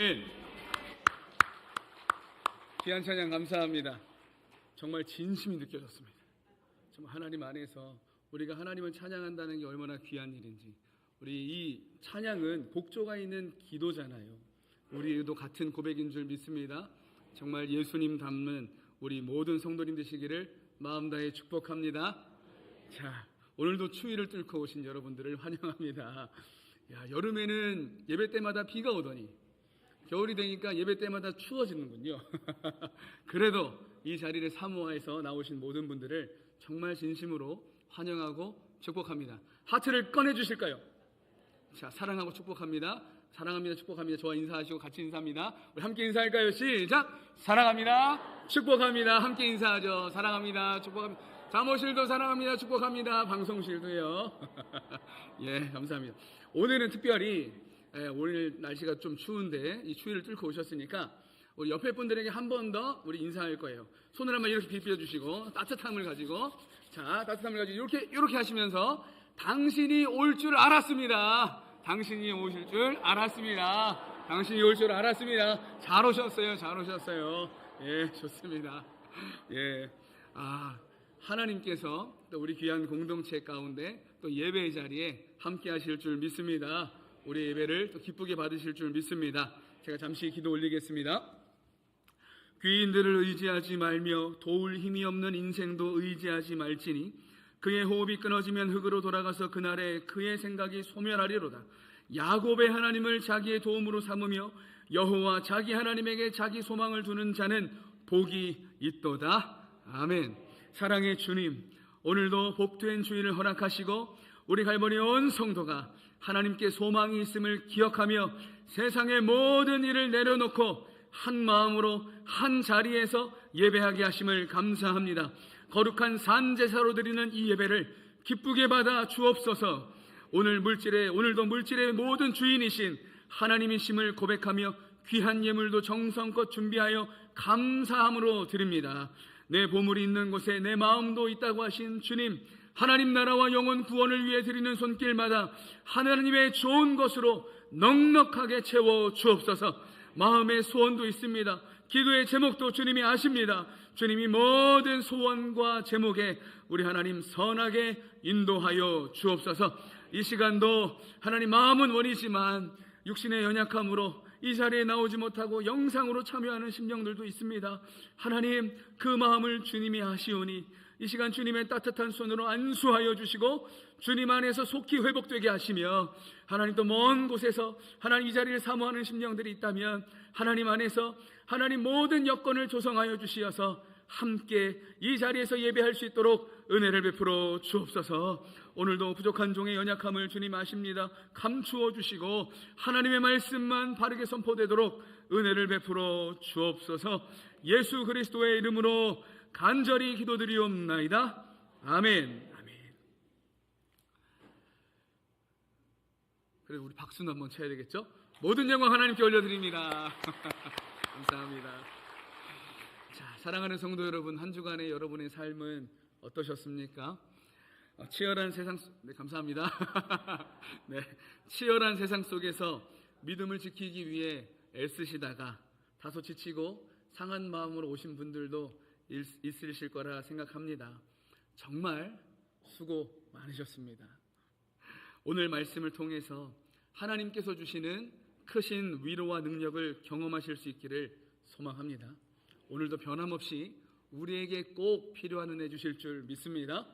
네. 귀한 찬양 감사합니다. 정말 진심이 느껴졌습니다. 정말 하나님 안에서 우리가 하나님을 찬양한다는 게 얼마나 귀한 일인지. 우리 이 찬양은 곡조가 있는 기도잖아요. 우리도 같은 고백인 줄 믿습니다. 정말 예수님 닮는 우리 모든 성도님 되시기를 마음 다해 축복합니다. 자, 오늘도 추위를 뚫고 오신 여러분들을 환영합니다. 여름에는 예배 때마다 비가 오더니 겨울이 되니까 예배 때마다 추워지는군요. 그래도 이 자리를 사모해서 나오신 모든 분들을 정말 진심으로 환영하고 축복합니다. 하트를 꺼내 주실까요? 자, 사랑하고 축복합니다. 사랑합니다. 축복합니다. 저와 인사하시고 같이 인사합니다. 우리 함께 인사할까요? 시작! 사랑합니다. 축복합니다. 함께 인사하죠. 사랑합니다. 축복합니다. 사무실도 사랑합니다. 축복합니다. 방송실도요. 예, 감사합니다. 오늘은 특별히 오늘 날씨가 좀 추운데 이 추위를 뚫고 오셨으니까 우리 옆에 분들에게 한 번 더 우리 인사할 거예요. 손을 한번 이렇게 비벼 주시고 따뜻함을 가지고, 자, 따뜻함을 가지고 이렇게 하시면서 당신이 올 줄 알았습니다. 당신이 오실 줄 알았습니다. 당신이 올 줄 알았습니다. 잘 오셨어요. 잘 오셨어요. 예, 좋습니다. 예, 하나님께서 또 우리 귀한 공동체 가운데 또 예배의 자리에 함께 하실 줄 믿습니다. 우리 예배를 또 기쁘게 받으실 줄 믿습니다. 제가 잠시 기도 올리겠습니다. 귀인들을 의지하지 말며 도울 힘이 없는 인생도 의지하지 말지니 그의 호흡이 끊어지면 흙으로 돌아가서 그날에 그의 생각이 소멸하리로다. 야곱의 하나님을 자기의 도움으로 삼으며 여호와 자기 하나님에게 자기 소망을 두는 자는 복이 있도다. 아멘. 사랑의 주님, 오늘도 복된 주일을 허락하시고 우리 갈보리 온 성도가 하나님께 소망이 있음을 기억하며 세상의 모든 일을 내려놓고 한 마음으로 한 자리에서 예배하게 하심을 감사합니다. 거룩한 산제사로 드리는 이 예배를 기쁘게 받아 주옵소서. 오늘도 물질의 모든 주인이신 하나님이심을 고백하며 귀한 예물도 정성껏 준비하여 감사함으로 드립니다. 내 보물이 있는 곳에 내 마음도 있다고 하신 주님, 하나님 나라와 영혼 구원을 위해 드리는 손길마다 하나님의 좋은 것으로 넉넉하게 채워 주옵소서. 마음의 소원도 있습니다. 기도의 제목도 주님이 아십니다. 주님이 모든 소원과 제목에 우리 하나님 선하게 인도하여 주옵소서. 이 시간도 하나님 마음은 원이지만 육신의 연약함으로 이 자리에 나오지 못하고 영상으로 참여하는 심령들도 있습니다. 하나님, 그 마음을 주님이 아시오니 이 시간 주님의 따뜻한 손으로 안수하여 주시고 주님 안에서 속히 회복되게 하시며, 하나님 또 먼 곳에서 하나님 이 자리를 사모하는 심령들이 있다면 하나님 안에서 하나님 모든 여건을 조성하여 주시어서 함께 이 자리에서 예배할 수 있도록 은혜를 베풀어 주옵소서. 오늘도 부족한 종의 연약함을 주님 아십니다. 감추어 주시고 하나님의 말씀만 바르게 선포되도록 은혜를 베풀어 주옵소서. 예수 그리스도의 이름으로 간절히 기도드리옵나이다. 아멘. 아멘. 그래, 우리 박수는 한번 쳐야 되겠죠? 모든 영광 하나님께 올려드립니다. 감사합니다. 자, 사랑하는 성도 여러분, 한 주간의 여러분의 삶은 어떠셨습니까? 치열한 세상 네, 감사합니다. 네, 치열한 세상 속에서 믿음을 지키기 위해 애쓰시다가 다소 지치고 상한 마음으로 오신 분들도 있으실 거라 생각합니다. 정말 수고 많으셨습니다. 오늘 말씀을 통해서 하나님께서 주시는 크신 위로와 능력을 경험하실 수 있기를 소망합니다. 오늘도 변함없이 우리에게 꼭 필요한 은혜 주실 줄 믿습니다.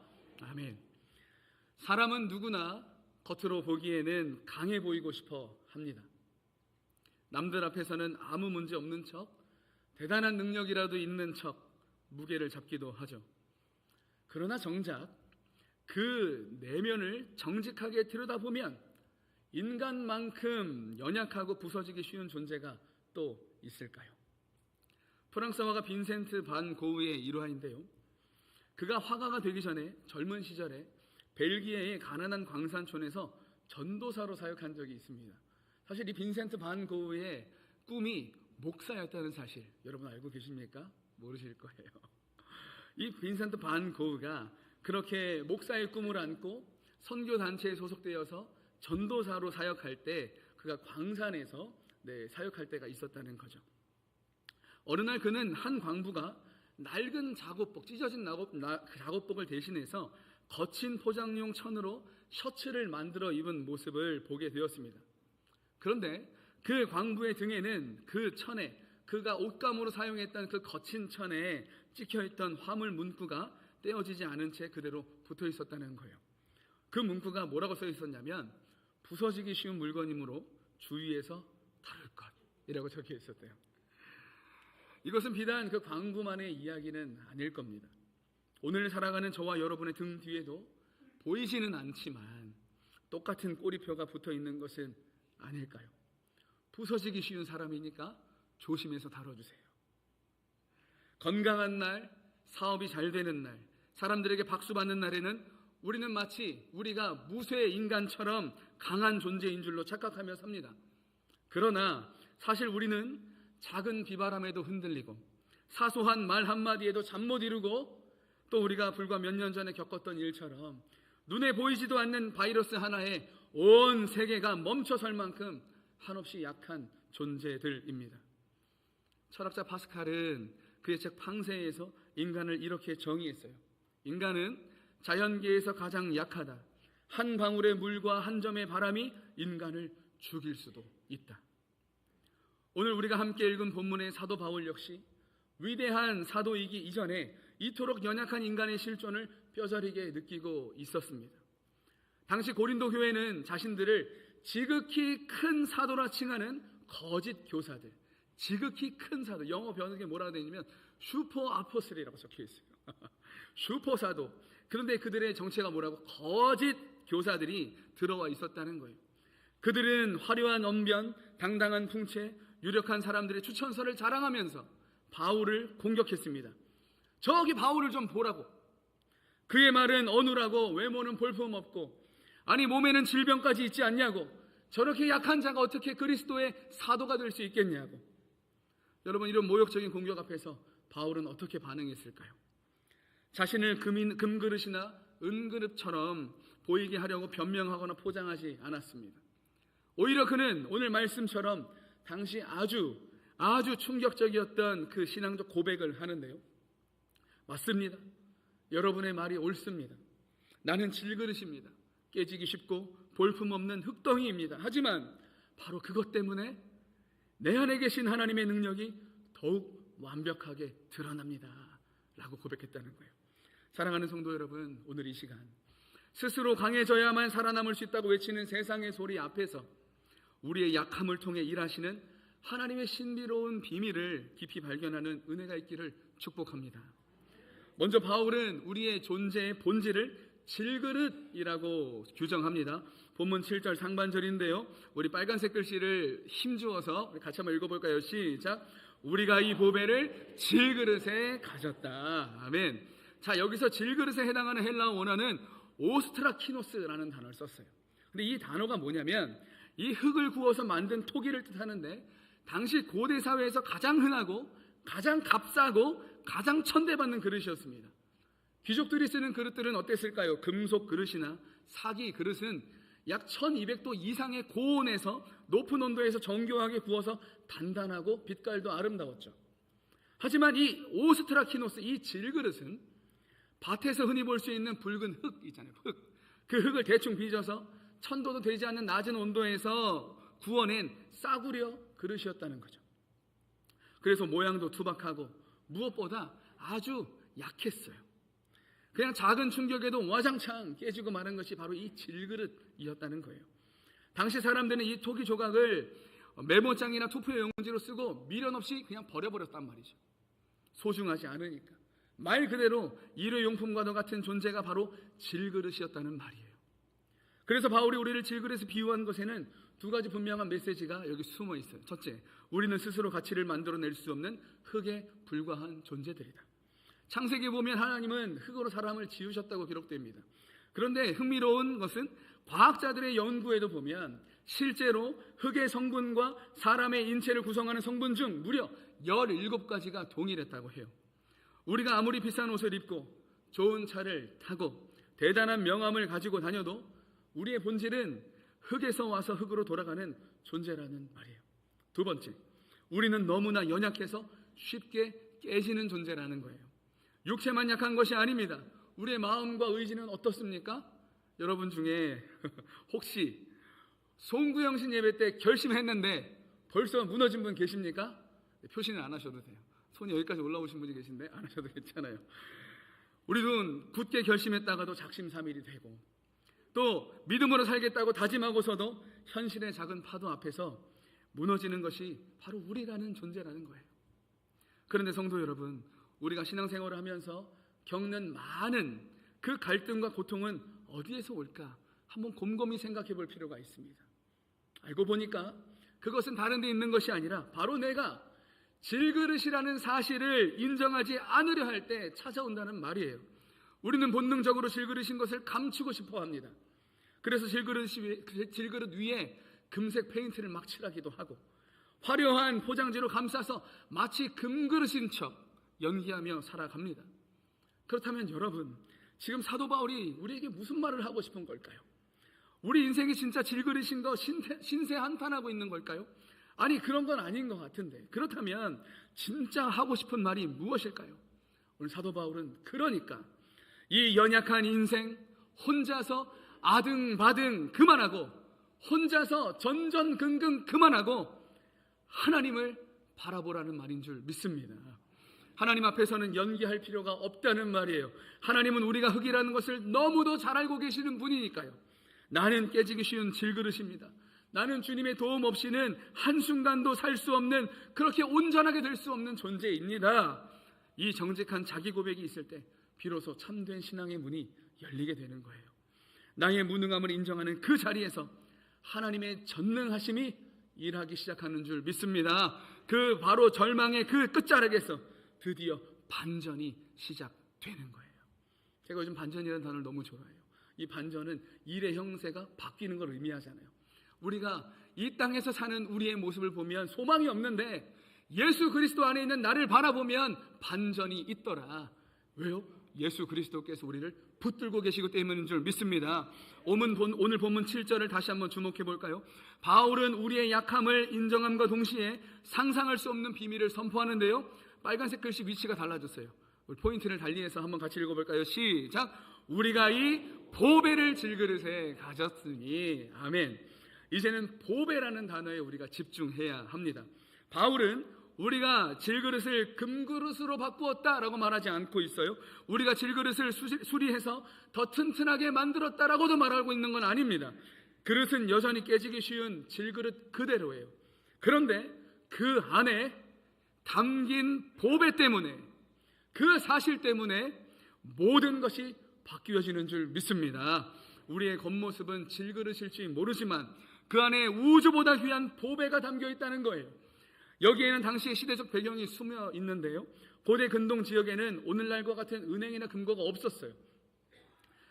아멘. 사람은 누구나 겉으로 보기에는 강해 보이고 싶어 합니다. 남들 앞에서는 아무 문제 없는 척, 대단한 능력이라도 있는 척 무게를 잡기도 하죠. 그러나 정작 그 내면을 정직하게 들여다보면 인간만큼 연약하고 부서지기 쉬운 존재가 또 있을까요? 프랑스 화가 빈센트 반 고흐의 일화인데요, 그가 화가가 되기 전에 젊은 시절에 벨기에의 가난한 광산촌에서 전도사로 사역한 적이 있습니다. 사실 이 빈센트 반 고흐의 꿈이 목사였다는 사실 여러분 알고 계십니까? 모르실 거예요. 이 빈센트 반 고흐가 그렇게 목사의 꿈을 안고 선교단체에 소속되어서 전도사로 사역할 때 그가 광산에서 사역할 때가 있었다는 거죠. 어느 날 그는 한 광부가 낡은 작업복, 찢어진 작업복을 대신해서 거친 포장용 천으로 셔츠를 만들어 입은 모습을 보게 되었습니다. 그런데 그 광부의 등에는 그 천에, 그가 옷감으로 사용했던 그 거친 천에 찍혀있던 화물 문구가 떼어지지 않은 채 그대로 붙어 있었다는 거예요. 그 문구가 뭐라고 써 있었냐면 부서지기 쉬운 물건이므로 주의해서 다룰 것이라고 적혀 있었대요. 이것은 비단 그 광부만의 이야기는 아닐 겁니다. 오늘 살아가는 저와 여러분의 등 뒤에도 보이지는 않지만 똑같은 꼬리표가 붙어 있는 것은 아닐까요? 부서지기 쉬운 사람이니까 조심해서 다뤄주세요. 건강한 날, 사업이 잘 되는 날, 사람들에게 박수 받는 날에는 우리는 마치 우리가 무쇠 인간처럼 강한 존재인 줄로 착각하며 삽니다. 그러나 사실 우리는 작은 비바람에도 흔들리고 사소한 말 한마디에도 잠 못 이루고 또 우리가 불과 몇 년 전에 겪었던 일처럼 눈에 보이지도 않는 바이러스 하나에 온 세계가 멈춰설 만큼 한없이 약한 존재들입니다. 철학자 파스칼은 그의 책 팡세에서 인간을 이렇게 정의했어요. 인간은 자연계에서 가장 약하다. 한 방울의 물과 한 점의 바람이 인간을 죽일 수도 있다. 오늘 우리가 함께 읽은 본문의 사도 바울 역시 위대한 사도이기 이전에 이토록 연약한 인간의 실존을 뼈저리게 느끼고 있었습니다. 당시 고린도 교회는 자신들을 지극히 큰 사도라 칭하는 거짓 교사들, 지극히 큰 사도, 영어 번역에 뭐라고 되어 있냐면 슈퍼 아포슬이라고 적혀 있어요. 슈퍼 사도. 그런데 그들의 정체가 뭐라고? 거짓 교사들이 들어와 있었다는 거예요. 그들은 화려한 언변, 당당한 풍채, 유력한 사람들의 추천서를 자랑하면서 바울을 공격했습니다. 저기 바울을 좀 보라고. 그의 말은 어눌하고 외모는 볼품없고, 아니 몸에는 질병까지 있지 않냐고. 저렇게 약한 자가 어떻게 그리스도의 사도가 될 수 있겠냐고. 여러분, 이런 모욕적인 공격 앞에서 바울은 어떻게 반응했을까요? 자신을 금그릇이나 은그릇처럼 보이게 하려고 변명하거나 포장하지 않았습니다. 오히려 그는 오늘 말씀처럼 당시 아주 충격적이었던 그 신앙적 고백을 하는데요. 맞습니다. 여러분의 말이 옳습니다. 나는 질그릇입니다. 깨지기 쉽고 볼품없는 흙덩이입니다. 하지만 바로 그것 때문에 내 안에 계신 하나님의 능력이 더욱 완벽하게 드러납니다. 라고 고백했다는 거예요. 사랑하는 성도 여러분, 오늘 이 시간 스스로 강해져야만 살아남을 수 있다고 외치는 세상의 소리 앞에서 우리의 약함을 통해 일하시는 하나님의 신비로운 비밀을 깊이 발견하는 은혜가 있기를 축복합니다. 먼저 바울은 우리의 존재의 본질을 질그릇이라고 규정합니다. 본문 7절 상반절인데요. 우리 빨간색 글씨를 힘주어서 같이 한번 읽어볼까요? 시작. 우리가 이 보배를 질그릇에 가졌다. 아멘. 자, 여기서 질그릇에 해당하는 헬라어 원어는 오스트라키노스라는 단어를 썼어요. 근데 이 단어가 뭐냐면 이 흙을 구워서 만든 토기를 뜻하는데 당시 고대 사회에서 가장 흔하고 가장 값싸고 가장 천대받는 그릇이었습니다. 귀족들이 쓰는 그릇들은 어땠을까요? 금속 그릇이나 사기 그릇은 약 1200도 이상의 고온에서 높은 온도에서 정교하게 구워서 단단하고 빛깔도 아름다웠죠. 하지만 이 오스트라키노스, 이 질그릇은 밭에서 흔히 볼 수 있는 붉은 흙 있잖아요. 흙. 그 흙을 대충 빚어서 1000도도 되지 않는 낮은 온도에서 구워낸 싸구려 그릇이었다는 거죠. 그래서 모양도 투박하고 무엇보다 아주 약했어요. 그냥 작은 충격에도 와장창 깨지고 마는 것이 바로 이 질그릇이었다는 거예요. 당시 사람들은 이 토기 조각을 메모장이나 투표의 용지로 쓰고 미련 없이 그냥 버려버렸단 말이죠. 소중하지 않으니까. 말 그대로 일회용품과도 같은 존재가 바로 질그릇이었다는 말이에요. 그래서 바울이 우리를 질그릇에 비유한 것에는 두 가지 분명한 메시지가 여기 숨어 있어요. 첫째, 우리는 스스로 가치를 만들어낼 수 없는 흙에 불과한 존재들이다. 창세기에 보면 하나님은 흙으로 사람을 지으셨다고 기록됩니다. 그런데 흥미로운 것은 과학자들의 연구에도 보면 실제로 흙의 성분과 사람의 인체를 구성하는 성분 중 무려 17가지가 동일했다고 해요. 우리가 아무리 비싼 옷을 입고 좋은 차를 타고 대단한 명함을 가지고 다녀도 우리의 본질은 흙에서 와서 흙으로 돌아가는 존재라는 말이에요. 두 번째, 우리는 너무나 연약해서 쉽게 깨지는 존재라는 거예요. 육체만 약한 것이 아닙니다. 우리의 마음과 의지는 어떻습니까? 여러분 중에 혹시 송구영신 예배 때 결심했는데 벌써 무너진 분 계십니까? 표시는 안 하셔도 돼요. 손이 여기까지 올라오신 분이 계신데 안 하셔도 괜찮아요. 우리는 굳게 결심했다가도 작심삼일이 되고, 또 믿음으로 살겠다고 다짐하고서도 현실의 작은 파도 앞에서 무너지는 것이 바로 우리라는 존재라는 거예요. 그런데 성도 여러분, 우리가 신앙생활을 하면서 겪는 많은 그 갈등과 고통은 어디에서 올까? 한번 곰곰이 생각해 볼 필요가 있습니다. 알고 보니까 그것은 다른 데 있는 것이 아니라 바로 내가 질그릇이라는 사실을 인정하지 않으려 할 때 찾아온다는 말이에요. 우리는 본능적으로 질그릇인 것을 감추고 싶어 합니다. 그래서 질그릇 위에 금색 페인트를 막 칠하기도 하고, 화려한 포장지로 감싸서 마치 금그릇인 척 연기하며 살아갑니다. 그렇다면 여러분, 지금 사도 바울이 우리에게 무슨 말을 하고 싶은 걸까요? 우리 인생이 진짜 질그릇인 거 신세 한탄하고 있는 걸까요? 아니, 그런 건 아닌 것 같은데, 그렇다면 진짜 하고 싶은 말이 무엇일까요? 오늘 사도 바울은 그러니까 이 연약한 인생 혼자서 아등바등 그만하고, 혼자서 전전긍긍 그만하고 하나님을 바라보라는 말인 줄 믿습니다. 하나님 앞에서는 연기할 필요가 없다는 말이에요. 하나님은 우리가 흙이라는 것을 너무도 잘 알고 계시는 분이니까요. 나는 깨지기 쉬운 질그릇입니다. 나는 주님의 도움 없이는 한순간도 살 수 없는, 그렇게 온전하게 될 수 없는 존재입니다. 이 정직한 자기 고백이 있을 때 비로소 참된 신앙의 문이 열리게 되는 거예요. 나의 무능함을 인정하는 그 자리에서 하나님의 전능하심이 일하기 시작하는 줄 믿습니다. 그 바로 절망의 그 끝자락에서 드디어 반전이 시작되는 거예요. 제가 요즘 반전이라는 단어를 너무 좋아해요. 이 반전은 일의 형세가 바뀌는 걸 의미하잖아요. 우리가 이 땅에서 사는 우리의 모습을 보면 소망이 없는데 예수 그리스도 안에 있는 나를 바라보면 반전이 있더라. 왜요? 예수 그리스도께서 우리를 붙들고 계시기 때문인 줄 믿습니다. 오늘 본문 7절을 다시 한번 주목해 볼까요? 바울은 우리의 약함을 인정함과 동시에 상상할 수 없는 비밀을 선포하는데요, 빨간색 글씨 위치가 달라졌어요. 우리 포인트를 달리해서 한번 같이 읽어볼까요? 시작! 우리가 이 보배를 질그릇에 가졌으니. 아멘. 이제는 보배라는 단어에 우리가 집중해야 합니다. 바울은 우리가 질그릇을 금그릇으로 바꾸었다라고 말하지 않고 있어요. 우리가 질그릇을 수리해서 더 튼튼하게 만들었다라고도 말하고 있는 건 아닙니다. 그릇은 여전히 깨지기 쉬운 질그릇 그대로예요. 그런데 그 안에 담긴 보배 때문에, 그 사실 때문에 모든 것이 바뀌어지는 줄 믿습니다. 우리의 겉모습은 질그릇일지 모르지만 그 안에 우주보다 귀한 보배가 담겨 있다는 거예요. 여기에는 당시의 시대적 배경이 숨어 있는데요, 고대 근동 지역에는 오늘날과 같은 은행이나 금고가 없었어요.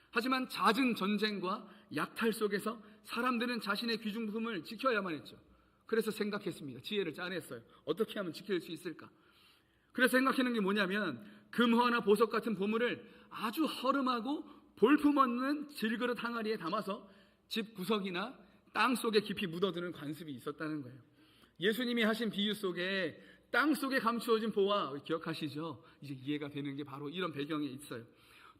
하지만 잦은 전쟁과 약탈 속에서 사람들은 자신의 귀중품을 지켜야만 했죠. 그래서 생각했습니다. 지혜를 짜냈어요. 어떻게 하면 지킬 수 있을까? 그래서 생각하는 게 뭐냐면, 금화나 보석 같은 보물을 아주 허름하고 볼품없는 질그릇 항아리에 담아서 집 구석이나 땅 속에 깊이 묻어두는 관습이 있었다는 거예요. 예수님이 하신 비유 속에 땅 속에 감추어진 보화 기억하시죠? 이제 이해가 되는 게 바로 이런 배경에 있어요.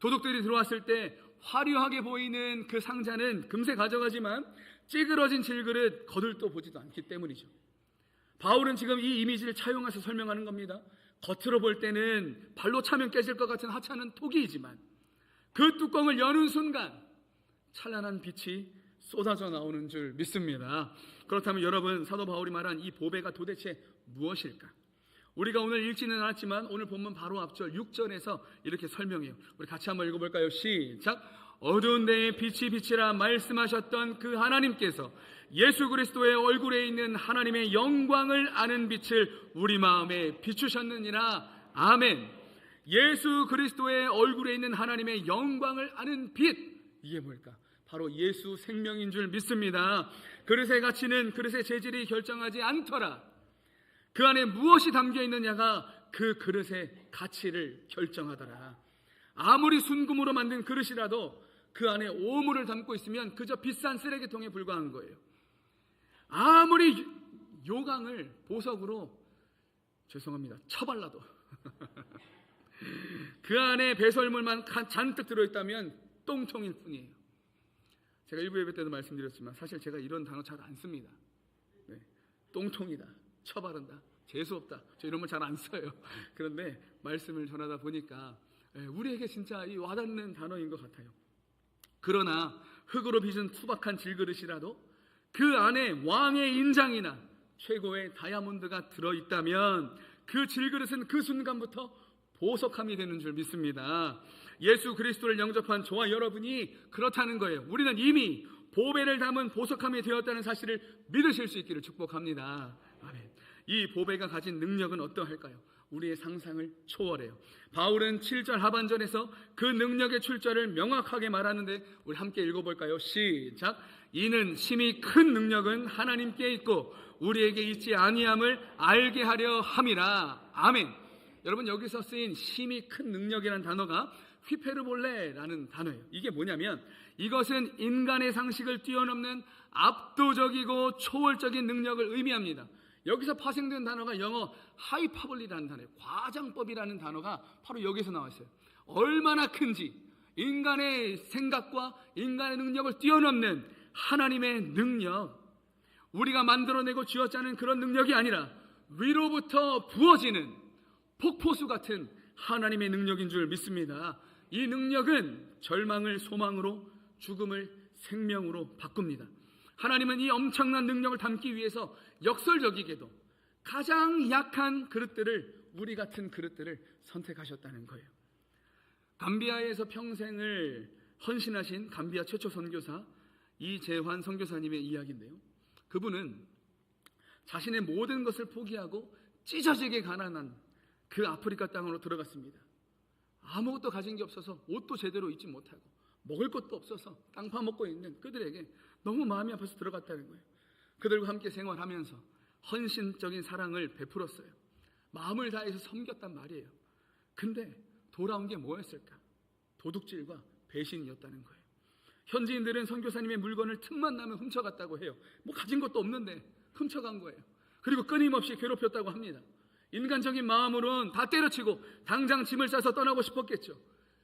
도둑들이 들어왔을 때 화려하게 보이는 그 상자는 금세 가져가지만 찌그러진 질그릇 거들떠 보지도 않기 때문이죠. 바울은 지금 이 이미지를 차용해서 설명하는 겁니다. 겉으로 볼 때는 발로 차면 깨질 것 같은 하찮은 토기이지만 그 뚜껑을 여는 순간 찬란한 빛이 쏟아져 나오는 줄 믿습니다. 그렇다면 여러분, 사도 바울이 말한 이 보배가 도대체 무엇일까? 우리가 오늘 읽지는 않았지만 오늘 본문 바로 앞절 6절에서 이렇게 설명해요. 우리 같이 한번 읽어볼까요? 시작! 어두운 데에 빛이 빛이라 말씀하셨던 그 하나님께서 예수 그리스도의 얼굴에 있는 하나님의 영광을 아는 빛을 우리 마음에 비추셨느니라. 아멘. 예수 그리스도의 얼굴에 있는 하나님의 영광을 아는 빛, 이게 뭘까? 바로 예수 생명인 줄 믿습니다. 그릇의 가치는 그릇의 재질이 결정하지 않더라. 그 안에 무엇이 담겨 있느냐가 그 그릇의 가치를 결정하더라. 아무리 순금으로 만든 그릇이라도 그 안에 오물을 담고 있으면 그저 비싼 쓰레기통에 불과한 거예요. 아무리 요강을 보석으로 죄송합니다 처발라도 그 안에 배설물만 잔뜩 들어있다면 똥통일 뿐이에요. 제가 일부 예배 때도 말씀드렸지만 사실 제가 이런 단어 잘 안 씁니다. 네, 똥통이다, 처바른다, 재수없다, 저 이런 말 잘 안 써요. 그런데 말씀을 전하다 보니까 우리에게 진짜 이 와닿는 단어인 것 같아요. 그러나 흙으로 빚은 투박한 질그릇이라도 그 안에 왕의 인장이나 최고의 다이아몬드가 들어있다면 그 질그릇은 그 순간부터 보석함이 되는 줄 믿습니다. 예수 그리스도를 영접한 저와 여러분이 그렇다는 거예요. 우리는 이미 보배를 담은 보석함이 되었다는 사실을 믿으실 수 있기를 축복합니다. 아멘. 이 보배가 가진 능력은 어떠할까요? 우리의 상상을 초월해요. 바울은 7절 하반절에서 그 능력의 출처를 명확하게 말하는데 우리 함께 읽어볼까요? 시작. 이는 심히 큰 능력은 하나님께 있고 우리에게 있지 아니함을 알게 하려 함이라. 아멘. 여러분, 여기서 쓰인 심히 큰 능력이라는 단어가 휘페르볼레라는 단어예요. 이게 뭐냐면 이것은 인간의 상식을 뛰어넘는 압도적이고 초월적인 능력을 의미합니다. 여기서 파생된 단어가 영어 하이퍼볼리라는 단어예요. 과장법이라는 단어가 바로 여기서 나왔어요. 얼마나 큰지, 인간의 생각과 인간의 능력을 뛰어넘는 하나님의 능력, 우리가 만들어내고 쥐어짜는 그런 능력이 아니라 위로부터 부어지는 폭포수 같은 하나님의 능력인 줄 믿습니다. 이 능력은 절망을 소망으로, 죽음을 생명으로 바꿉니다. 하나님은 이 엄청난 능력을 담기 위해서 역설적이게도 가장 약한 그릇들을, 우리 같은 그릇들을 선택하셨다는 거예요. 감비아에서 평생을 헌신하신 감비아 최초 선교사 이재환 선교사님의 이야기인데요, 그분은 자신의 모든 것을 포기하고 찢어지게 가난한 그 아프리카 땅으로 들어갔습니다. 아무것도 가진 게 없어서 옷도 제대로 입지 못하고 먹을 것도 없어서 땅 파먹고 있는 그들에게 너무 마음이 아파서 들어갔다는 거예요. 그들과 함께 생활하면서 헌신적인 사랑을 베풀었어요. 마음을 다해서 섬겼단 말이에요. 근데 돌아온 게 뭐였을까? 도둑질과 배신이었다는 거예요. 현지인들은 선교사님의 물건을 틈만 나면 훔쳐갔다고 해요. 뭐 가진 것도 없는데 훔쳐간 거예요. 그리고 끊임없이 괴롭혔다고 합니다. 인간적인 마음으로는 다 때려치고 당장 짐을 싸서 떠나고 싶었겠죠.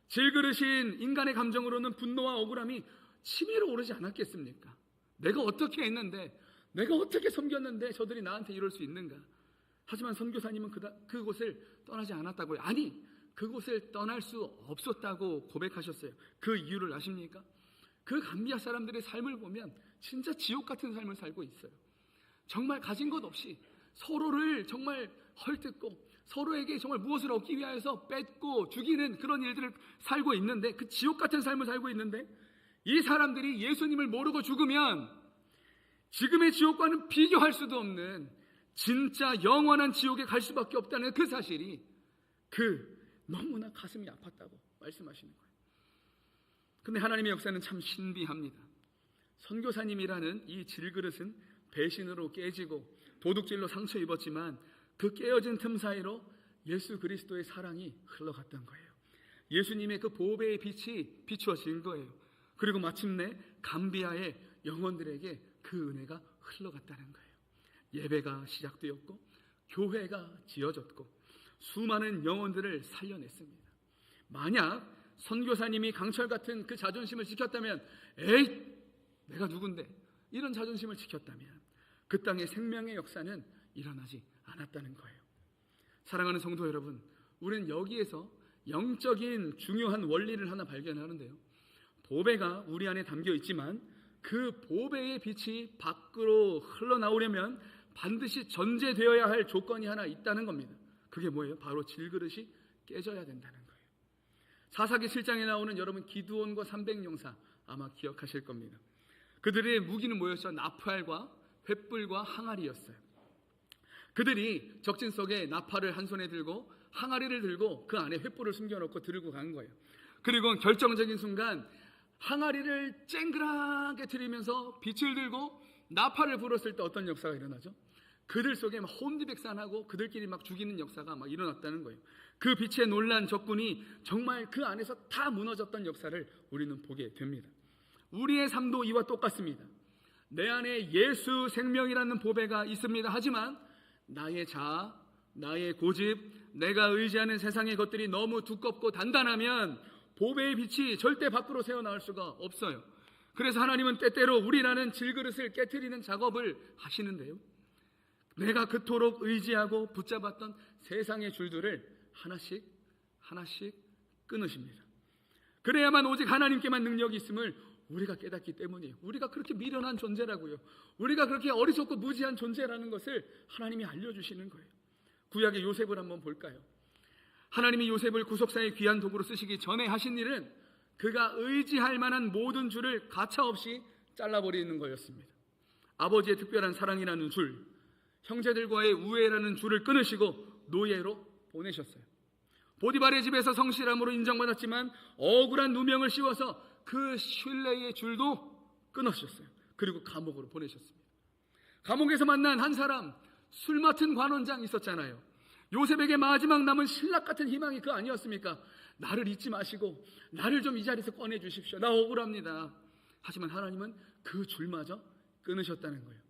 질그릇인 인간의 감정으로는 분노와 억울함이 치밀어 오르지 않았겠습니까? 내가 어떻게 했는데, 내가 어떻게 섬겼는데 저들이 나한테 이럴 수 있는가? 하지만 선교사님은 그곳을 떠나지 않았다고요. 아니, 그곳을 떠날 수 없었다고 고백하셨어요. 그 이유를 아십니까? 그 감비아 사람들의 삶을 보면 진짜 지옥 같은 삶을 살고 있어요. 정말 가진 것 없이 서로를 정말 헐뜯고 서로에게 정말 무엇을 얻기 위하여서 뺏고 죽이는 그런 일들을 살고 있는데, 그 지옥 같은 삶을 살고 있는데, 이 사람들이 예수님을 모르고 죽으면 지금의 지옥과는 비교할 수도 없는 진짜 영원한 지옥에 갈 수밖에 없다는 그 사실이 너무나 가슴이 아팠다고 말씀하시는 거예요. 근데 하나님의 역사는 참 신비합니다. 선교사님이라는 이 질그릇은 배신으로 깨지고 도둑질로 상처 입었지만 그 깨어진 틈 사이로 예수 그리스도의 사랑이 흘러갔던 거예요. 예수님의 그 보배의 빛이 비추어진 거예요. 그리고 마침내 감비아의 영혼들에게 그 은혜가 흘러갔다는 거예요. 예배가 시작되었고 교회가 지어졌고 수많은 영혼들을 살려냈습니다. 만약 선교사님이 강철 같은 그 자존심을 지켰다면, 에이, 내가 누군데, 이런 자존심을 지켰다면 그 땅의 생명의 역사는 일어나지 않았다는 거예요. 사랑하는 성도 여러분, 우리는 여기에서 영적인 중요한 원리를 하나 발견하는데요, 보배가 우리 안에 담겨 있지만 그 보배의 빛이 밖으로 흘러나오려면 반드시 전제되어야 할 조건이 하나 있다는 겁니다. 그게 뭐예요? 바로 질그릇이 깨져야 된다는 거예요. 사사기 7장에 나오는 여러분 기드온과 300용사 아마 기억하실 겁니다. 그들의 무기는 뭐였죠? 나팔과 횃불과 항아리였어요. 그들이 적진 속에 나팔을 한 손에 들고 항아리를 들고 그 안에 횃불을 숨겨놓고 들고 간 거예요. 그리고 결정적인 순간 항아리를 쨍그랗게 들이면서 빛을 들고 나팔을 불었을 때 어떤 역사가 일어나죠? 그들 속에 막 혼비백산하고 그들끼리 막 죽이는 역사가 막 일어났다는 거예요. 그 빛에 놀란 적군이 정말 그 안에서 다 무너졌던 역사를 우리는 보게 됩니다. 우리의 삶도 이와 똑같습니다. 내 안에 예수 생명이라는 보배가 있습니다. 하지만 나의 자아, 나의 고집, 내가 의지하는 세상의 것들이 너무 두껍고 단단하면 보배의 빛이 절대 밖으로 새어나올 수가 없어요. 그래서 하나님은 때때로 우리라는 질그릇을 깨트리는 작업을 하시는데요, 내가 그토록 의지하고 붙잡았던 세상의 줄들을 하나씩 하나씩 끊으십니다. 그래야만 오직 하나님께만 능력이 있음을 우리가 깨닫기 때문이에요. 우리가 그렇게 미련한 존재라고요. 우리가 그렇게 어리석고 무지한 존재라는 것을 하나님이 알려주시는 거예요. 구약의 요셉을 한번 볼까요? 하나님이 요셉을 구속사의 귀한 도구로 쓰시기 전에 하신 일은 그가 의지할 만한 모든 줄을 가차없이 잘라버리는 거였습니다. 아버지의 특별한 사랑이라는 줄, 형제들과의 우애라는 줄을 끊으시고 노예로 보내셨어요. 보디발의 집에서 성실함으로 인정받았지만 억울한 누명을 씌워서 그 신뢰의 줄도 끊으셨어요. 그리고 감옥으로 보내셨습니다. 감옥에서 만난 한 사람, 술 맡은 관원장 있었잖아요. 요셉에게 마지막 남은 신락 같은 희망이 그 아니었습니까? 나를 잊지 마시고 나를 좀 이 자리에서 꺼내 주십시오. 나 억울합니다. 하지만 하나님은 그 줄마저 끊으셨다는 거예요.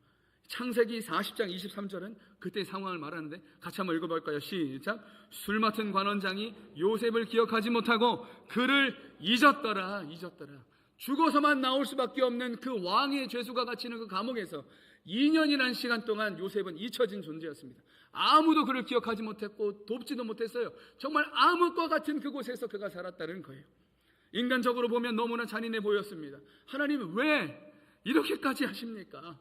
창세기 40장 23절은 그때 상황을 말하는데 같이 한번 읽어볼까요? 시작. 술 맡은 관원장이 요셉을 기억하지 못하고 그를 잊었더라. 죽어서만 나올 수밖에 없는 그 왕의 죄수가 갇히는 그 감옥에서 2년이라는 시간 동안 요셉은 잊혀진 존재였습니다. 아무도 그를 기억하지 못했고 돕지도 못했어요. 정말 암흑과 같은 그곳에서 그가 살았다는 거예요. 인간적으로 보면 너무나 잔인해 보였습니다. 하나님은 왜 이렇게까지 하십니까?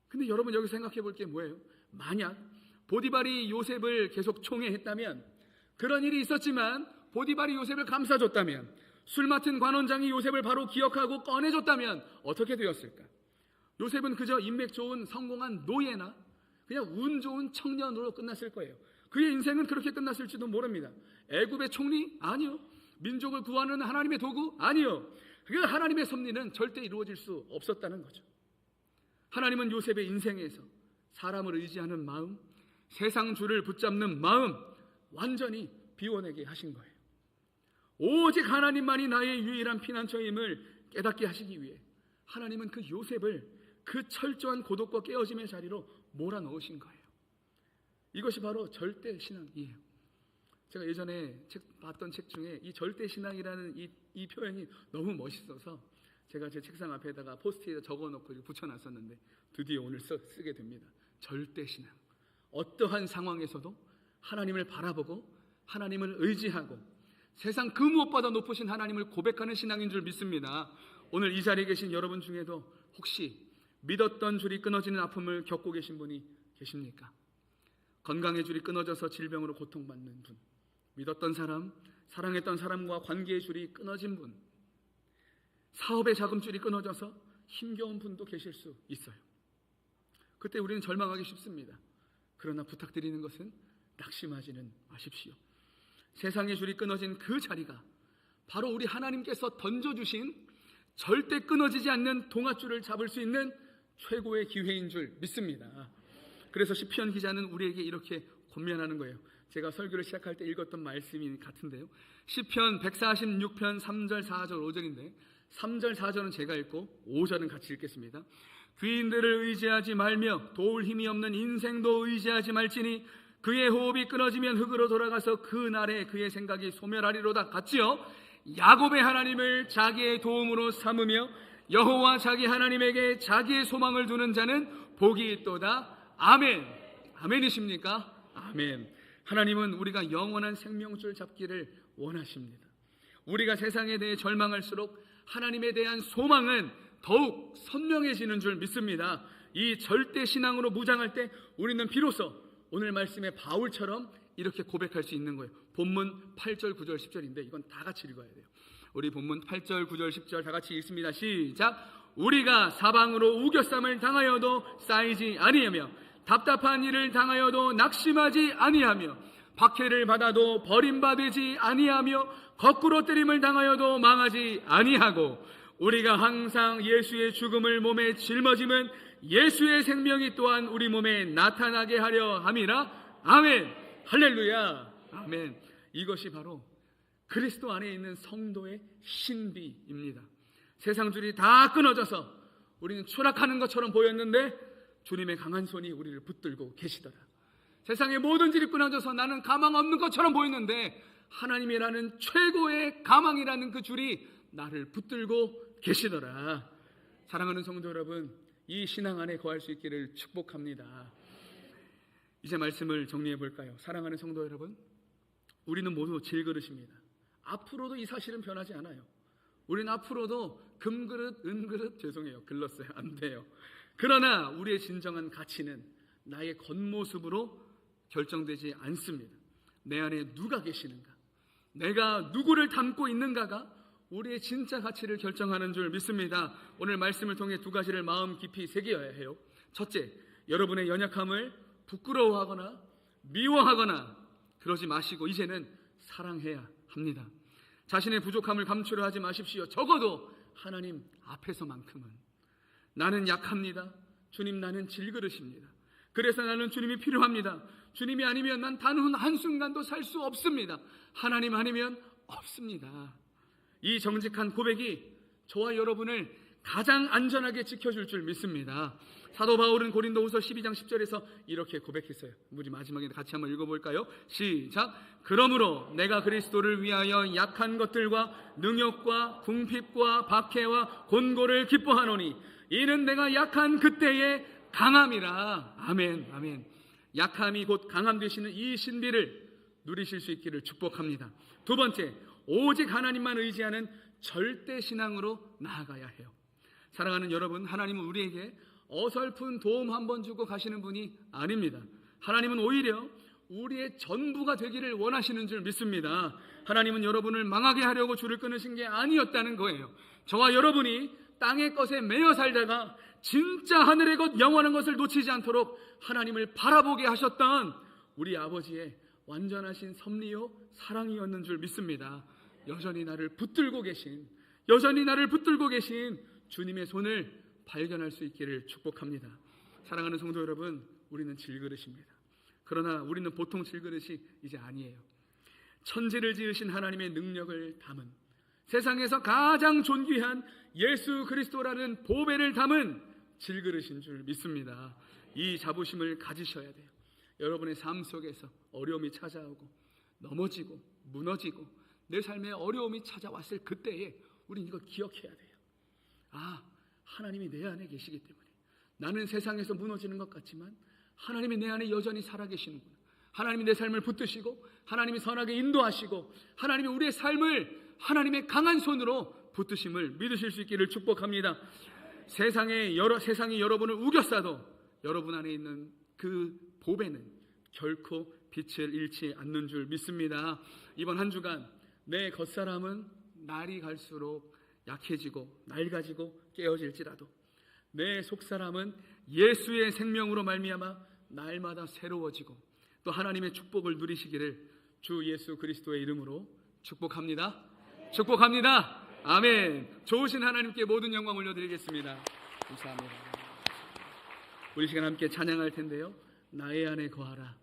근데 여러분 여기 생각해 볼 게 뭐예요? 만약 보디발이 요셉을 계속 총애했다면, 그런 일이 있었지만 보디발이 요셉을 감싸줬다면, 술 맡은 관원장이 요셉을 바로 기억하고 꺼내줬다면 어떻게 되었을까? 요셉은 그저 인맥 좋은 성공한 노예나 그냥 운 좋은 청년으로 끝났을 거예요. 그의 인생은 그렇게 끝났을지도 모릅니다. 애굽의 총리? 아니요. 민족을 구하는 하나님의 도구? 아니요. 그 하나님의 섭리는 절대 이루어질 수 없었다는 거죠. 하나님은 요셉의 인생에서 사람을 의지하는 마음, 세상 줄을 붙잡는 마음 완전히 비워내게 하신 거예요. 오직 하나님만이 나의 유일한 피난처임을 깨닫게 하시기 위해 하나님은 그 요셉을 그 철저한 고독과 깨어짐의 자리로 몰아넣으신 거예요. 이것이 바로 절대신앙이에요. 제가 예전에 봤던 책 중에 이 절대신앙이라는 이 표현이 너무 멋있어서 제가 제 책상 앞에다가 포스트잇에 적어놓고 붙여놨었는데 드디어 오늘 쓰게 됩니다. 절대신앙. 어떠한 상황에서도 하나님을 바라보고 하나님을 의지하고 세상 그 무엇보다 높으신 하나님을 고백하는 신앙인 줄 믿습니다. 오늘 이 자리에 계신 여러분 중에도 혹시 믿었던 줄이 끊어지는 아픔을 겪고 계신 분이 계십니까? 건강의 줄이 끊어져서 질병으로 고통받는 분, 믿었던 사람, 사랑했던 사람과 관계의 줄이 끊어진 분, 사업의 자금줄이 끊어져서 힘겨운 분도 계실 수 있어요. 그때 우리는 절망하기 쉽습니다. 그러나 부탁드리는 것은 낙심하지는 마십시오. 세상의 줄이 끊어진 그 자리가 바로 우리 하나님께서 던져주신 절대 끊어지지 않는 동아줄을 잡을 수 있는 최고의 기회인 줄 믿습니다. 그래서 시편 기자는 우리에게 이렇게 권면하는 거예요. 제가 설교를 시작할 때 읽었던 말씀이 같은데요. 시편 146편 3절 4절 5절인데 3절 4절은 제가 읽고 5절은 같이 읽겠습니다. 귀인들을 의지하지 말며 도울 힘이 없는 인생도 의지하지 말지니 그의 호흡이 끊어지면 흙으로 돌아가서 그 날에 그의 생각이 소멸하리로다. 같지요? 야곱의 하나님을 자기의 도움으로 삼으며 여호와 자기 하나님에게 자기의 소망을 두는 자는 복이 있도다. 아멘. 아멘이십니까? 아멘. 하나님은 우리가 영원한 생명줄 잡기를 원하십니다. 우리가 세상에 대해 절망할수록 하나님에 대한 소망은 더욱 선명해지는 줄 믿습니다. 이 절대 신앙으로 무장할 때 우리는 비로소 오늘 말씀의 바울처럼 이렇게 고백할 수 있는 거예요. 본문 8절, 9절, 10절인데 이건 다 같이 읽어야 돼요. 우리 본문 8절, 9절, 10절 다 같이 읽습니다. 시작. 우리가 사방으로 우겨쌈을 당하여도 쌓이지 아니하며 답답한 일을 당하여도 낙심하지 아니하며 박해를 받아도 버림받지 아니하며 거꾸로 때림을 당하여도 망하지 아니하고 우리가 항상 예수의 죽음을 몸에 짊어짐은 예수의 생명이 또한 우리 몸에 나타나게 하려 함이라. 아멘. 할렐루야. 아멘. 이것이 바로 그리스도 안에 있는 성도의 신비입니다. 세상 줄이 다 끊어져서 우리는 추락하는 것처럼 보였는데 주님의 강한 손이 우리를 붙들고 계시더라. 세상의 모든 질이 끊어져서 나는 가망 없는 것처럼 보였는데 하나님이라는 최고의 가망이라는 그 줄이 나를 붙들고 계시더라. 사랑하는 성도 여러분, 이 신앙 안에 거할 수 있기를 축복합니다. 이제 말씀을 정리해 볼까요? 사랑하는 성도 여러분, 우리는 모두 질그릇입니다. 앞으로도 이 사실은 변하지 않아요. 우리는 앞으로도 금그릇, 은그릇, 죄송해요, 글렀어요, 안 돼요. 그러나 우리의 진정한 가치는 나의 겉모습으로 결정되지 않습니다. 내 안에 누가 계시는가, 내가 누구를 담고 있는가가 우리의 진짜 가치를 결정하는 줄 믿습니다. 오늘 말씀을 통해 두 가지를 마음 깊이 새겨야 해요. 첫째, 여러분의 연약함을 부끄러워하거나 미워하거나 그러지 마시고 이제는 사랑해야 합니다. 자신의 부족함을 감추려 하지 마십시오. 적어도 하나님 앞에서만큼은. 나는 약합니다. 주님, 나는 질그릇입니다. 그래서 나는 주님이 필요합니다. 주님이 아니면 난 단 한순간도 살 수 없습니다. 하나님 아니면 없습니다. 이 정직한 고백이 저와 여러분을 가장 안전하게 지켜줄 줄 믿습니다. 사도 바울은 고린도후서 12장 10절에서 이렇게 고백했어요. 우리 마지막에 같이 한번 읽어볼까요? 시작. 그러므로 내가 그리스도를 위하여 약한 것들과 능욕과 궁핍과 박해와 곤고를 기뻐하노니 이는 내가 약한 그때의 강함이라. 아멘, 아멘. 약함이 곧 강함 되시는 이 신비를 누리실 수 있기를 축복합니다. 두 번째, 오직 하나님만 의지하는 절대 신앙으로 나아가야 해요. 사랑하는 여러분, 하나님은 우리에게 어설픈 도움 한번 주고 가시는 분이 아닙니다. 하나님은 오히려 우리의 전부가 되기를 원하시는 줄 믿습니다. 하나님은 여러분을 망하게 하려고 줄을 끊으신 게 아니었다는 거예요. 저와 여러분이 땅의 것에 매여 살다가 진짜 하늘의 것, 영원한 것을 놓치지 않도록 하나님을 바라보게 하셨던 우리 아버지의 완전하신 섭리요 사랑이었는 줄 믿습니다. 여전히 나를 붙들고 계신 주님의 손을 발견할 수 있기를 축복합니다. 사랑하는 성도 여러분, 우리는 질그릇입니다. 그러나 우리는 보통 질그릇이 이제 아니에요. 천지를 지으신 하나님의 능력을 담은, 세상에서 가장 존귀한 예수 그리스도라는 보배를 담은 질그릇인 줄 믿습니다. 이 자부심을 가지셔야 돼요. 여러분의 삶 속에서 어려움이 찾아오고 넘어지고 무너지고 내 삶에 어려움이 찾아왔을 그때에 우리는 이걸 기억해야 돼요. 하나님이 내 안에 계시기 때문에 나는 세상에서 무너지는 것 같지만 하나님이 내 안에 여전히 살아계시는구나. 하나님이 내 삶을 붙드시고 하나님이 선하게 인도하시고 하나님이 우리의 삶을 하나님의 강한 손으로 붙드심을 믿으실 수 있기를 축복합니다. 세상이 여러분을 우겨싸도 여러분 안에 있는 그 보배는 결코 빛을 잃지 않는 줄 믿습니다. 이번 한 주간 내 겉사람은 날이 갈수록 약해지고 낡아지고 깨어질지라도 내 속사람은 예수의 생명으로 말미암아 날마다 새로워지고 또 하나님의 축복을 누리시기를 주 예수 그리스도의 이름으로 축복합니다. 축복합니다. 아멘. 좋으신 하나님께 모든 영광 올려드리겠습니다. 감사합니다. 우리 시간 함께 찬양할 텐데요. 나의 안에 거하라.